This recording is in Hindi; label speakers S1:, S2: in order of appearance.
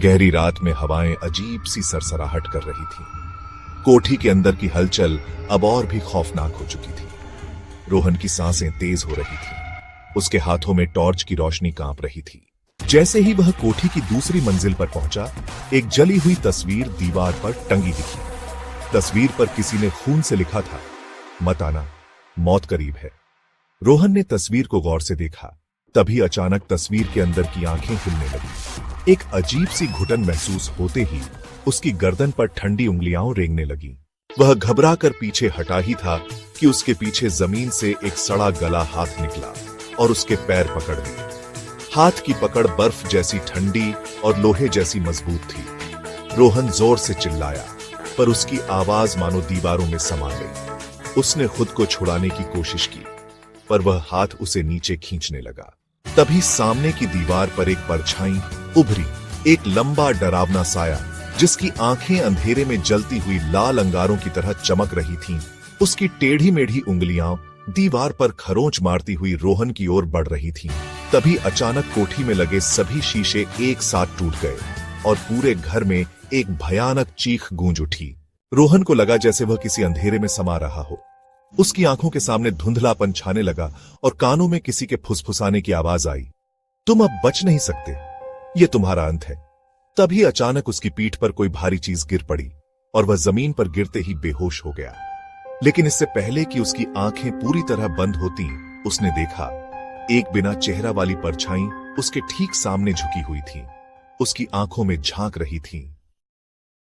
S1: गहरी रात में हवाएं अजीब सी सरसराहट कर रही थीं। कोठी के अंदर की हलचल अब और भी खौफनाक हो चुकी थी। रोहन की सांसें तेज हो रही थीं। उसके हाथों में टॉर्च की रोशनी कांप रही थी। जैसे ही वह कोठी की दूसरी मंजिल पर पहुंचा, एक जली हुई तस्वीर दीवार पर टंगी दिखी। तस्वीर पर किसी ने खून से लिखा था, मत आना, मौत करीब है। रोहन ने तस्वीर को गौर से देखा। तभी अचानक तस्वीर के अंदर की आंखें खुलने लगी। एक अजीब सी घुटन महसूस होते ही उसकी गर्दन पर ठंडी उंगलियां रेंगने लगी। वह घबरा कर पीछे हटा ही था कि उसके पीछे जमीन से एक सड़ा गला हाथ निकला और उसके पैर पकड़ लिए। हाथ की पकड़ बर्फ जैसी ठंडी और लोहे जैसी मजबूत थी। रोहन जोर से चिल्लाया, पर उसकी आवाज मानो दीवारों में समा गई। उसने खुद को छुड़ाने की कोशिश की, पर वह हाथ उसे नीचे खींचने लगा। तभी सामने की दीवार पर एक परछाई उभरी, एक लंबा डरावना साया जिसकी आंखें अंधेरे में जलती हुई लाल अंगारों की तरह चमक रही थीं। उसकी टेढ़ी मेढ़ी उंगलियां दीवार पर खरोंच मारती हुई रोहन की ओर बढ़ रही थीं। तभी अचानक कोठी में लगे सभी शीशे एक साथ टूट गए और पूरे घर में एक भयानक चीख गूंज उठी। रोहन को लगा जैसे वह किसी अंधेरे में समा रहा हो। उसकी आंखों के सामने धुंधलापन छाने लगा और कानों में किसी के फुसफुसाने की आवाज आई, तुम अब बच नहीं सकते, ये तुम्हारा अंत है। तभी अचानक उसकी पीठ पर कोई भारी चीज गिर पड़ी और वह जमीन पर गिरते ही बेहोश हो गया। लेकिन इससे पहले कि उसकी आंखें पूरी तरह बंद होती, उसने देखा एक बिना चेहरा वाली परछाई उसके ठीक सामने झुकी हुई थी। उसकी आंखों में झांक रही थी।